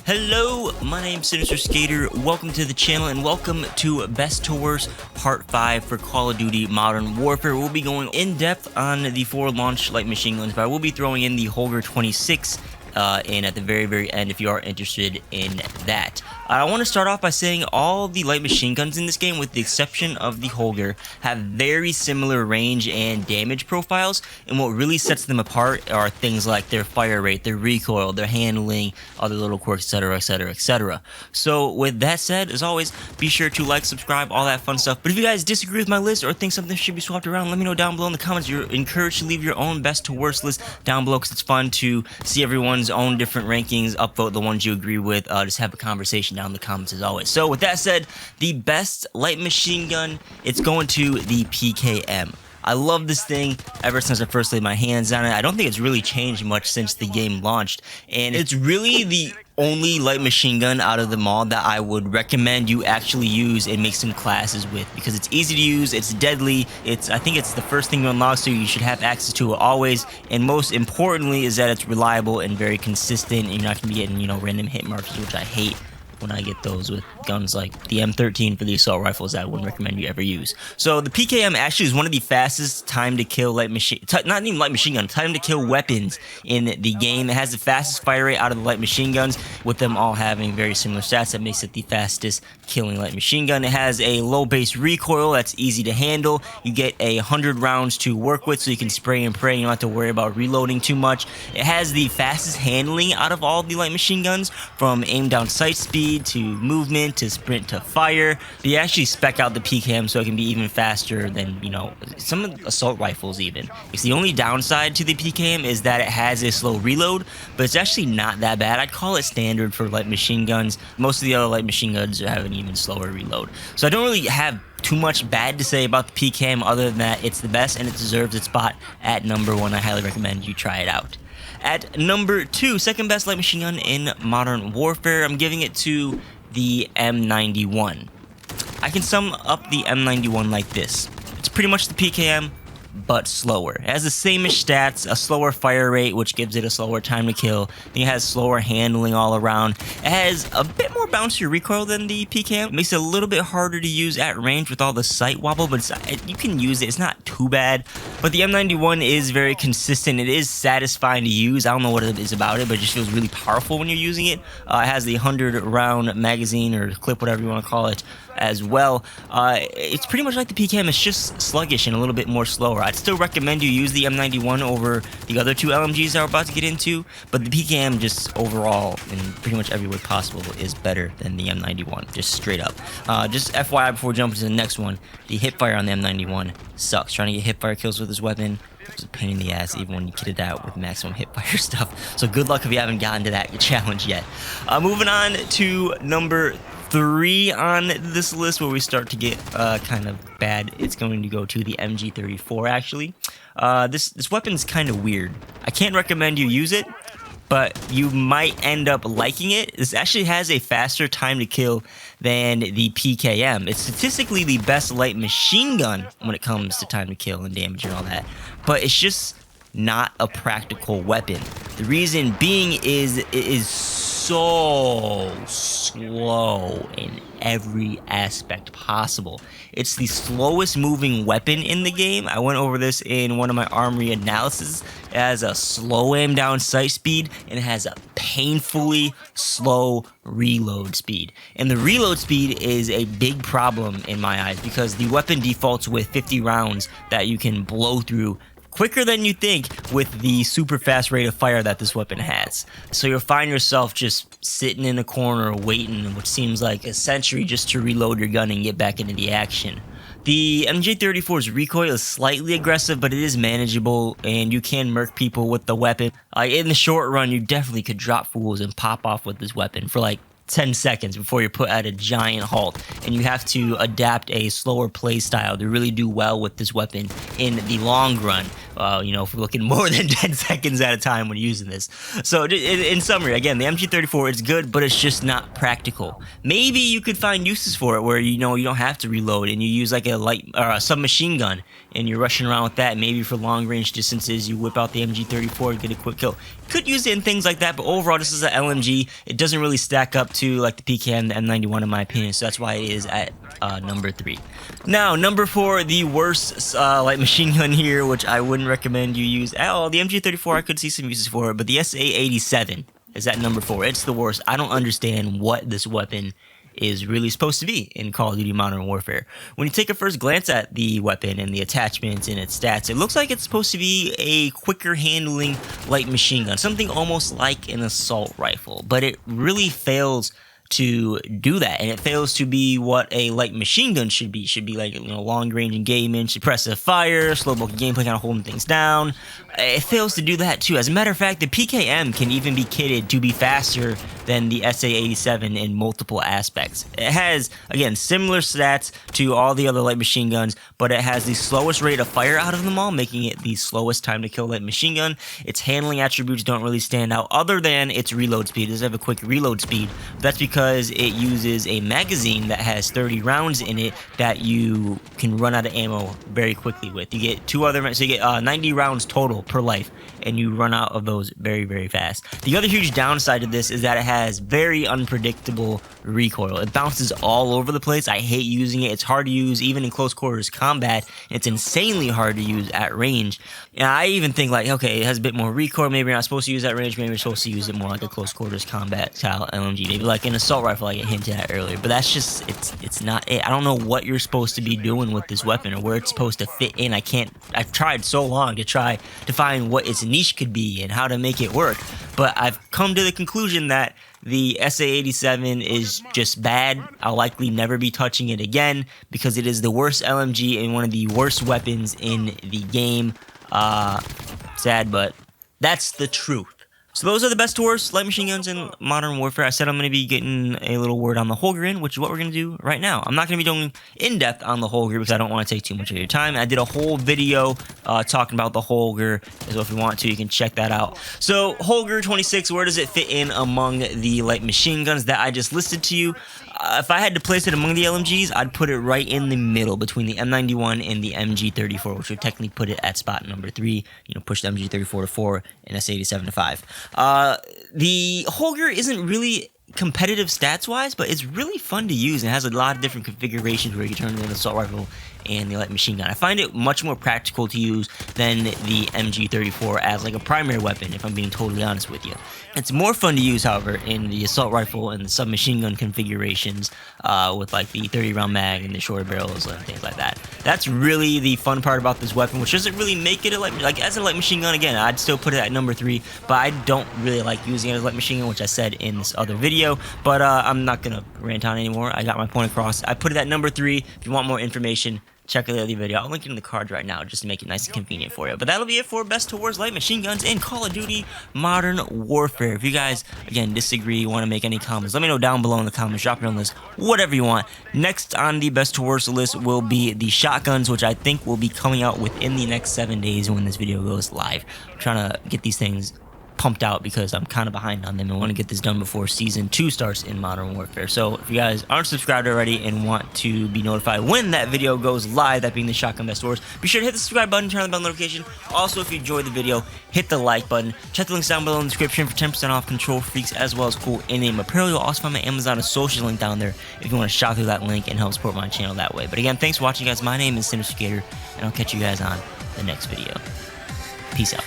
Hello, my name's Sinister Skater. Welcome to the channel and welcome to Best to Worst Part 5 for Call of Duty Modern Warfare. We'll be going in depth on the 4 launch light machine guns, but I will be throwing in the Holger 26 in at the very end if you are interested in that. I want to start off by saying all the light machine guns in this game, with the exception of the Holger, have very similar range and damage profiles, and what really sets them apart are things like their fire rate, their recoil, their handling, other little quirks, etc, etc, etc. So with that said, as always, be sure to like, subscribe, all that fun stuff. But if you guys disagree with my list or think something should be swapped around, let me know down below in the comments. You're encouraged to leave your own best to worst list down below, because it's fun to see everyone's own different rankings, upvote the ones you agree with, just have a conversation down in the comments as always. So with that said, the best light machine gun, it's going to the PKM. I love this thing ever since I first laid my hands on it. I don't think it's really changed much since the game launched, and it's really the only light machine gun out of them all that I would recommend you actually use and make some classes with, because it's easy to use, it's deadly, I think it's the first thing you unlock, so you should have access to it always, and most importantly is that it's reliable and very consistent, and you're not going to be getting, random hit marks, which I hate when I get those with guns like the M13 for the assault rifles. I wouldn't recommend you ever use. So the PKM actually is one of the fastest time to kill not even light machine gun, time to kill weapons in the game. It has the fastest fire rate out of the light machine guns, with them all having very similar stats. That makes it the fastest killing light machine gun. It has a low base recoil that's easy to handle. You get 100 rounds to work with, so you can spray and pray. You don't have to worry about reloading too much. It has the fastest handling out of all the light machine guns, from aim down sight speed to movement to sprint to fire. They actually spec out the PKM so it can be even faster than, some of the assault rifles even. It's the only downside to the PKM is that it has a slow reload, but it's actually not that bad. I'd call it standard for light machine guns. Most of the other light machine guns have an even slower reload. So I don't really have too much bad to say about the PKM, other than that it's the best and it deserves its spot at number 1. I highly recommend you try it out. At number 2, second best light machine gun in Modern Warfare, I'm giving it to the M91. I can sum up the M91 like this. It's pretty much the PKM, but slower. It has the same-ish stats, a slower fire rate, which gives it a slower time to kill. It has slower handling all around. It has a bit more bouncier recoil than the PKM. It makes it a little bit harder to use at range with all the sight wobble, but you can use it. It's not too bad. But the M91 is very consistent. It is satisfying to use. I don't know what it is about it, but it just feels really powerful when you're using it. It has the 100-round magazine or clip, whatever you want to call it, as well. It's pretty much like the PKM. It's just sluggish and a little bit more slower. I'd still recommend you use the M91 over the other 2 LMGs that we're about to get into, but the PKM just overall, in pretty much every way possible, is better than the M91, just straight up. Just FYI before jumping to the next one, the hipfire on the M91 sucks. Trying to get hipfire kills with this weapon was a pain in the ass, even when you kit it out with maximum hipfire stuff. So good luck if you haven't gotten to that challenge yet. Moving on to number 3 on this list, where we start to get kind of bad. It's going to go to the MG34 actually. This weapon's kind of weird. I can't recommend you use it, but you might end up liking it. This actually has a faster time to kill than the PKM. It's statistically the best light machine gun when it comes to time to kill and damage and all that, but it's just not a practical weapon. The reason being is it is so slow in every aspect possible. It's the slowest moving weapon in the game. I went over this in one of my armory analysis. It has a slow aim down sight speed, and it has a painfully slow reload speed. And the reload speed is a big problem in my eyes, because the weapon defaults with 50 rounds that you can blow through quicker than you think with the super fast rate of fire that this weapon has. So you'll find yourself just sitting in a corner waiting what seems like a century just to reload your gun and get back into the action. The MJ34's recoil is slightly aggressive, but it is manageable, and you can murk people with the weapon. In the short run, you definitely could drop fools and pop off with this weapon for like 10 seconds before you're put at a giant halt, and you have to adapt a slower play style to really do well with this weapon in the long run. You know, if we're looking more than 10 seconds at a time when using this. So in summary, again, the MG34 is good, but it's just not practical. Maybe you could find uses for it where, you know, you don't have to reload and you use like a light or a submachine gun and you're rushing around with that. Maybe for long range distances, you whip out the MG34 and get a quick kill. Could use it in things like that, but overall, this is an LMG. It doesn't really stack up to like the PKM, the M91 in my opinion, so that's why it is at number 3. Now, number 4, the worst light machine gun here, which I wouldn't recommend you use at all. The MG34, I could see some uses for it, but the SA87 is at number 4. It's the worst. I don't understand what this weapon is really supposed to be in Call of Duty Modern Warfare. When you take a first glance at the weapon and the attachments and its stats, it looks like it's supposed to be a quicker handling light machine gun, something almost like an assault rifle, but it really fails to do that, and it fails to be what a light machine gun should be. It should be like, you know, long range engagement, suppressive fire, slow bulky gameplay, kind of holding things down. It fails to do that too. As a matter of fact, the PKM can even be kitted to be faster than the SA87 in multiple aspects. It has, again, similar stats to all the other light machine guns, but it has the slowest rate of fire out of them all, making it the slowest time to kill light machine gun. Its handling attributes don't really stand out other than its reload speed. It does have a quick reload speed. That's because it uses a magazine that has 30 rounds in it that you can run out of ammo very quickly with. You get 2 other, so you get 90 rounds total per life, and you run out of those very, very fast. The other huge downside to this is that it has very unpredictable recoil. It bounces all over the place. I hate using it. It's hard to use even in close quarters combat. It's insanely hard to use at range. And I even think like, okay, it has a bit more recoil. Maybe you're not supposed to use that range. Maybe you're supposed to use it more like a close quarters combat style LMG. Maybe like an assault rifle like I hinted at earlier. But that's just, it's not it. I don't know what you're supposed to be doing with this weapon or where it's supposed to fit in. I've tried so long to try to find what its niche could be and how to make it work. But I've come to the conclusion that the SA87 is just bad. I'll likely never be touching it again because it is the worst LMG and one of the worst weapons in the game. Sad, but that's the truth. So those are the best to worst light machine guns in Modern Warfare. I said I'm going to be getting a little word on the Holger, which is what we're going to do right now. I'm not going to be going in-depth on the Holger because I don't want to take too much of your time. I did a whole video talking about the Holger, so if you want to, you can check that out. So Holger 26, where does it fit in among the light machine guns that I just listed to you? If I had to place it among the LMGs, I'd put it right in the middle between the M91 and the MG34, which would technically put it at spot number 3. You know, push the MG34 to 4 and SA87 to 5. The Holger isn't really competitive stats-wise, but it's really fun to use and has a lot of different configurations where you can turn it into an assault rifle and the light machine gun. I find it much more practical to use than the MG34 as like a primary weapon, if I'm being totally honest with you. It's more fun to use, however, in the assault rifle and the submachine gun configurations with like the 30 round mag and the shorter barrels and things like that. That's really the fun part about this weapon, which doesn't really make it a like as a light machine gun. Again, I'd still put it at number 3, but I don't really like using it as a light machine gun, which I said in this other video, but I'm not gonna rant on it anymore. I got my point across. I put it at number 3. If you want more information, check out the other video. I'll link it in the card right now just to make it nice and convenient for you. But that'll be it for best to worst light machine guns in Call of Duty Modern Warfare. If you guys, again, disagree, want to make any comments, let me know down below in the comments. Drop it on the list, whatever you want. Next on the best to worst list will be the shotguns, which I think will be coming out within the next 7 days when this video goes live. I'm trying to get these things pumped out because I'm kind of behind on them and want to get this done before Season 2 starts in Modern Warfare. So if you guys aren't subscribed already and want to be notified when that video goes live, that being the Shotgun Best Wars, be sure to hit the subscribe button, turn on the bell notification. Also, if you enjoyed the video, hit the like button. Check the links down below in the description for 10% off Control Freaks as well as cool in-name apparel. You'll also find my Amazon and social link down there if you want to shop through that link and help support my channel that way. But again, thanks for watching, guys. My name is Sinister Skater, and I'll catch you guys on the next video. Peace out.